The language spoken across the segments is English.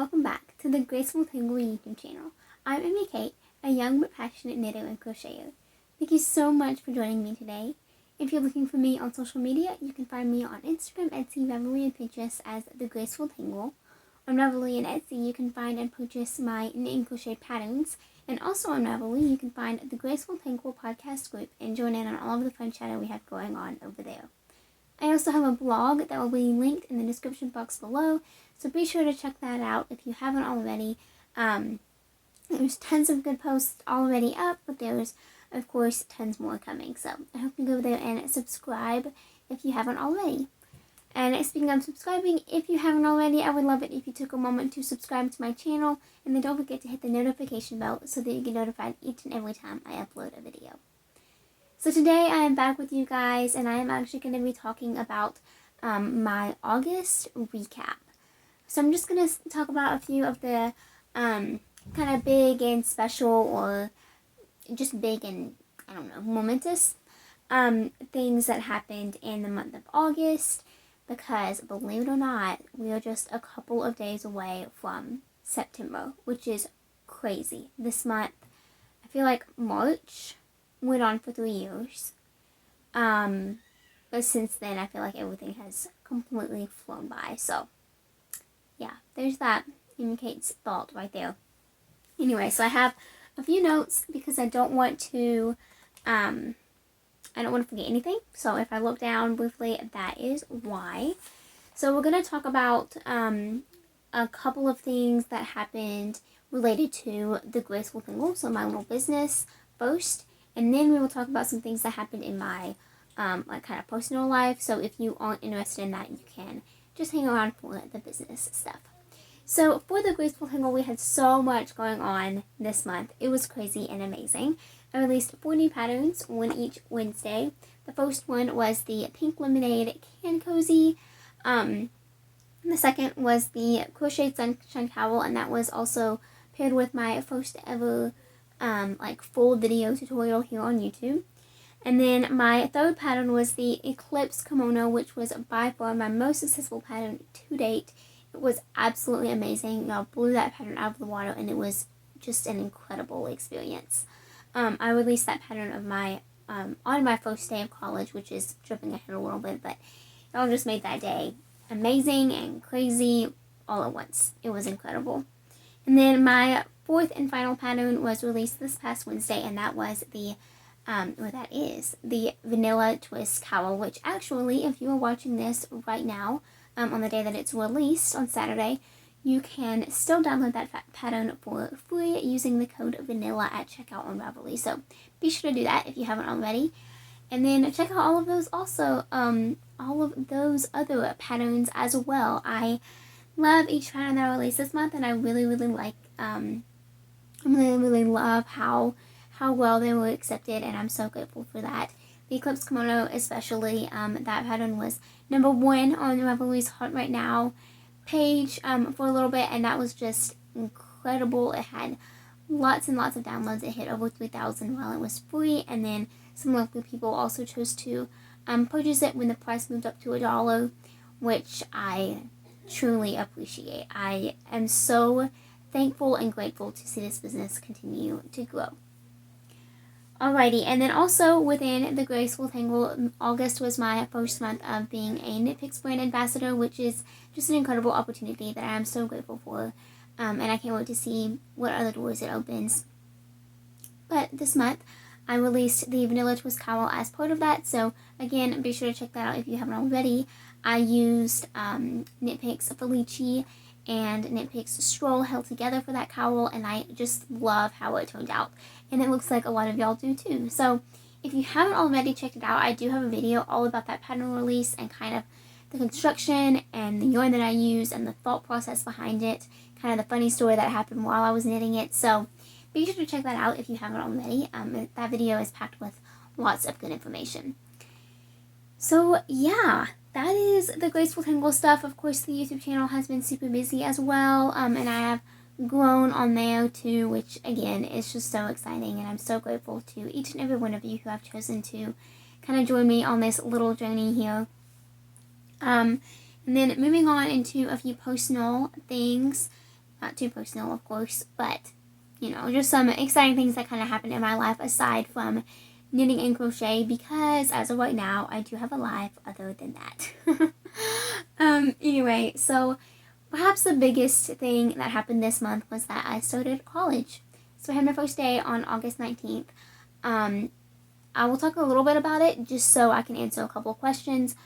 welcome back to the Graceful Tangle YouTube channel. I'm Amy Kate, a young but passionate knitter and crocheter. Thank you so much for joining me today. If you're looking for me on social media, you can find me on Instagram, Etsy, Ravelry, and Pinterest as The Graceful Tangle. On Ravelry and Etsy, you can find and purchase my knit and crochet patterns. And also on Ravelry, you can find the Graceful Tangle podcast group and join in on all of the fun chatter we have going on over there. I also have a blog that will be linked in the description box below, so be sure to check that out if you haven't already. There's tons of good posts already up, but there's, of course, tons more coming. So I hope you go there and subscribe if you haven't already. And speaking of subscribing, if you haven't already, I would love it if you took a moment to subscribe to my channel, and then don't forget to hit the notification bell so that you get notified each and every time I upload a video. So today I am back with you guys, and I am actually going to be talking about my August recap. So I'm just going to talk about a few of the kind of big and special, or just big and, I don't know, momentous things that happened in the month of August, because believe it or not, we are just a couple of days away from September, which is crazy. This month, I feel like March went on for 3 years. But since then, I feel like everything has completely flown by. So, yeah, there's that. Amy Kate's thought right there. Anyway, so I have a few notes because I don't want to forget anything. So if I look down briefly, that is why. So we're going to talk about a couple of things that happened related to the Graceful Tangle, so my little business first. And then we will talk about some things that happened in my like kind of personal life. So if you aren't interested in that, you can just hang around for the business stuff. So for the Graceful Tangle, we had so much going on this month. It was crazy and amazing. I released 4 new patterns, one each Wednesday. The first one was the Pink Lemonade Can Cozy. The second was the Crochet Sunshine Cowl, and that was also paired with my first ever like full video tutorial here on YouTube. And then my third pattern was the Eclipse Kimono, which was by far my most successful pattern to date. It was absolutely amazing. I blew that pattern out of the water, and it was just an incredible experience. I released that pattern of my on my first day of college, which is jumping ahead a little bit, but it all just made that day amazing and crazy all at once. It was incredible. And then my fourth and final pattern was released this past Wednesday, and that was the the Vanilla Twist Cowl, which actually, if you are watching this right now, on the day that it's released on Saturday, you can still download that pattern for free using the code VANILLA at checkout on Ravelry. So be sure to do that if you haven't already. And then check out all of those other patterns as well. I love each pattern that I released this month, and I really like, really love how well they were accepted, and I'm so grateful for that. The Eclipse Kimono especially, that pattern was #1 on Ravelry's Hot Right Now page for a little bit, and that was just incredible. It had lots and lots of downloads. It hit over 3,000 while it was free, and then some lovely people also chose to purchase it when the price moved up to $1, which I truly appreciate. I am so thankful and grateful to see this business continue to grow. Alrighty, and then also within the Graceful Tangle, August was my first month of being a Knit Picks brand ambassador, which is just an incredible opportunity that I am so grateful for, and I can't wait to see what other doors it opens. But this month, I released the Vanilla Twist Cowl as part of that, so again, be sure to check that out if you haven't already. I used Knit Picks Felici and Knit Picks Stroll held together for that cowl, and I just love how it turned out. And it looks like a lot of y'all do too. So if you haven't already checked it out, I do have a video all about that pattern release and kind of the construction and the yarn that I used and the thought process behind it, kind of the funny story that happened while I was knitting it. So be sure to check that out if you haven't already. That video is packed with lots of good information. So yeah, that is the Graceful Tangle stuff. Of course, the YouTube channel has been super busy as well, and I have grown on there too, which again is just so exciting, and I'm so grateful to each and every one of you who have chosen to kind of join me on this little journey here. And then moving on into a few personal things. Not too personal, of course, but, you know, just some exciting things that kind of happened in my life aside from knitting and crochet, because as of right now, I do have a life other than that. Anyway, so perhaps the biggest thing that happened this month was that I started college. So I had my first day on August 19th. I will talk a little bit about it just so I can answer a couple of questions.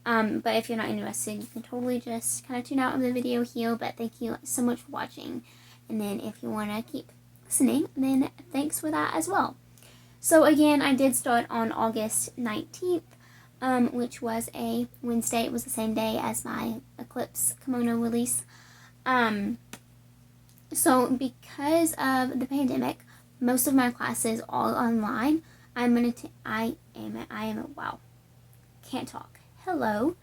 But if you're not interested, you can totally just kind of tune out of the video here. But thank you so much for watching. And then if you want to keep listening, then thanks for that as well. So again, I did start on August 19th, which was a Wednesday. It was the same day as my Eclipse Kimono release. So because of the pandemic, most of my classes are online. Wow, can't talk. Hello.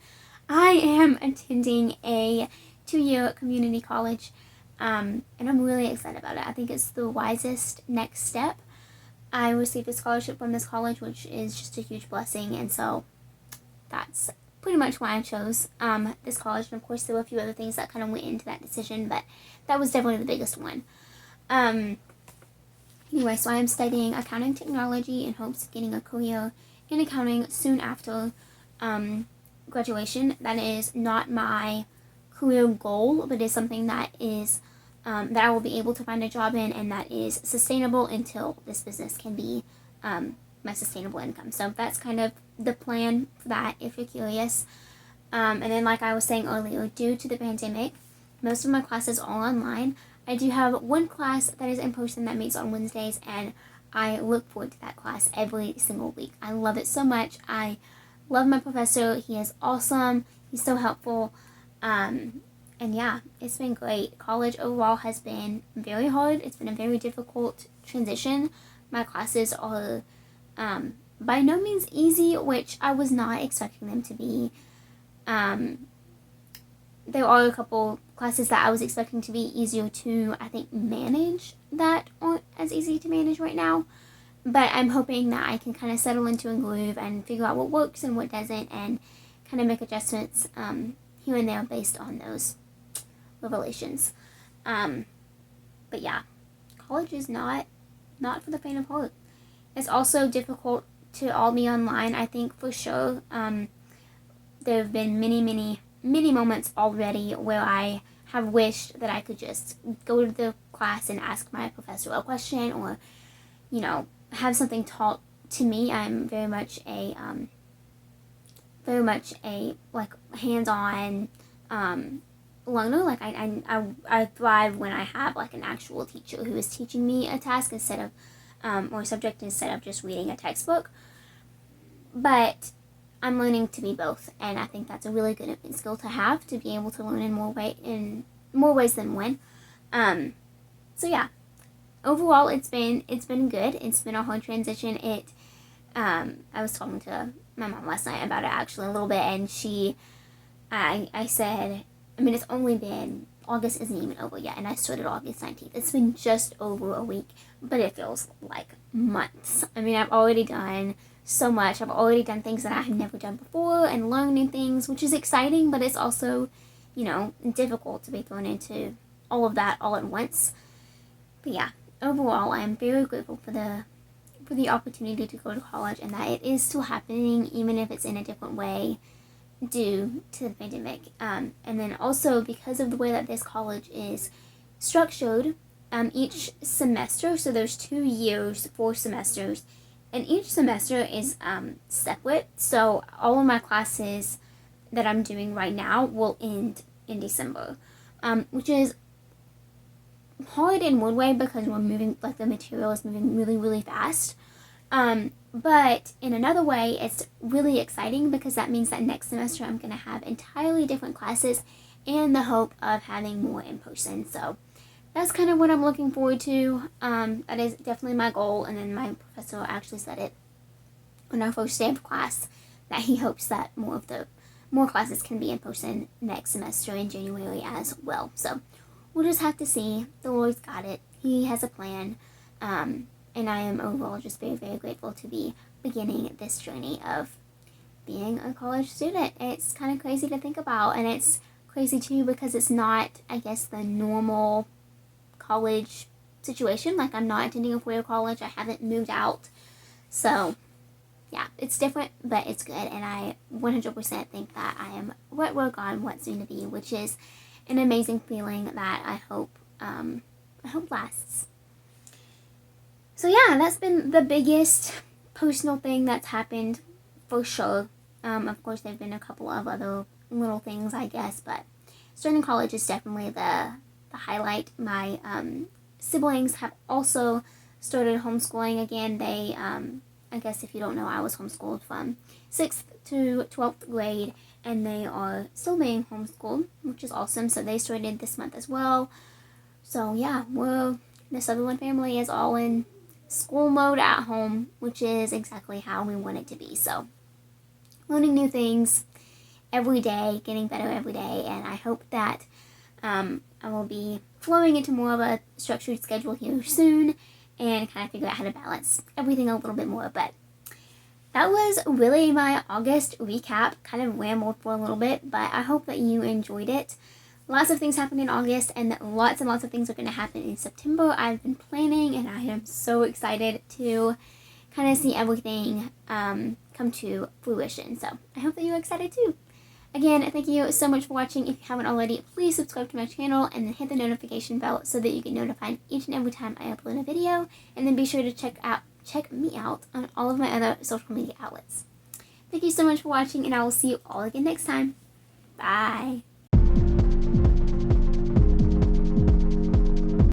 I am attending a 2-year community college, and I'm really excited about it. I think it's the wisest next step. I received a scholarship from this college, which is just a huge blessing, and so that's pretty much why I chose this college. And of course, there were a few other things that kind of went into that decision, but that was definitely the biggest one. Anyway, so I am studying accounting technology in hopes of getting a career in accounting soon after graduation. That is not my career goal, but is something that is that I will be able to find a job in, and that is sustainable until this business can be my sustainable income. So that's kind of the plan for that, if you're curious. And then, like I was saying earlier, due to the pandemic, most of my classes are online. I do have one class that is in person that meets on Wednesdays, and I look forward to that class every single week. I love it so much. I love my professor. He is awesome. He's so helpful. And yeah, it's been great. College overall has been very hard. It's been a very difficult transition. My classes are by no means easy, which I was not expecting them to be. There are a couple classes that I was expecting to be easier to, I think, manage that aren't as easy to manage right now. But I'm hoping that I can kind of settle into a groove and figure out what works and what doesn't, and kind of make adjustments here and there based on those revelations. But yeah, college is not for the faint of heart. It's also difficult to all be online, I think, for sure. There have been many moments already where I have wished that I could just go to the class and ask my professor a question, or, you know, have something taught to me. I'm very much a like hands-on learner. Like I thrive when I have like an actual teacher who is teaching me a task instead of or a subject instead of just reading a textbook. But I'm learning to be both, and I think that's a really good skill to have, to be able to learn in more ways than one. So yeah, overall it's been good. It's been a hard transition. I was talking to my mom last night about it actually a little bit, and I said, I mean, it's only been, August isn't even over yet, and I started August 19th. It's been just over a week, but it feels like months. I mean, I've already done so much. I've already done things that I have never done before and learned new things, which is exciting, but it's also, you know, difficult to be thrown into all of that all at once. But yeah, overall, I am very grateful for the opportunity to go to college, and that it is still happening, even if it's in a different way due to the pandemic. And then also because of the way that this college is structured, each semester, so there's 2 years, 4 semesters, and each semester is separate. So all of my classes that I'm doing right now will end in December, which is hard in one way because we're moving, like the material is moving really fast. But in another way, it's really exciting because that means that next semester I'm going to have entirely different classes and the hope of having more in person. So that's kind of what I'm looking forward to. That is definitely my goal. And then my professor actually said it on our first day of class that he hopes that more classes can be in person next semester in January as well. So we'll just have to see. The Lord's got it. He has a plan. And I am overall just very grateful to be beginning this journey of being a college student. It's kind of crazy to think about, and it's crazy too because it's not, I guess, the normal college situation. Like, I'm not attending a 4-year college. I haven't moved out. So, yeah, it's different, but it's good. And I 100% think that I am where God wants me to be, which is an amazing feeling that I hope lasts. So yeah, that's been the biggest personal thing that's happened for sure. Of course, there have been a couple of other little things, I guess, but starting college is definitely the highlight. My siblings have also started homeschooling again. They, I guess if you don't know, I was homeschooled from 6th to 12th grade, and they are still being homeschooled, which is awesome. So they started this month as well. So yeah, the Sutherland family is all in school mode at home, which is exactly how we want it to be. So learning new things every day, getting better every day, and I hope that I will be flowing into more of a structured schedule here soon and kind of figure out how to balance everything a little bit more. But that was really my August recap. Kind of rambled for a little bit, but I hope that you enjoyed it. Lots of things happened in August, and lots of things are going to happen in September. I've been planning, and I am so excited to kind of see everything come to fruition. So I hope that you're excited too. Again, thank you so much for watching. If you haven't already, please subscribe to my channel and then hit the notification bell so that you get notified each and every time I upload a video. And then be sure to check me out on all of my other social media outlets. Thank you so much for watching, and I will see you all again next time. Bye.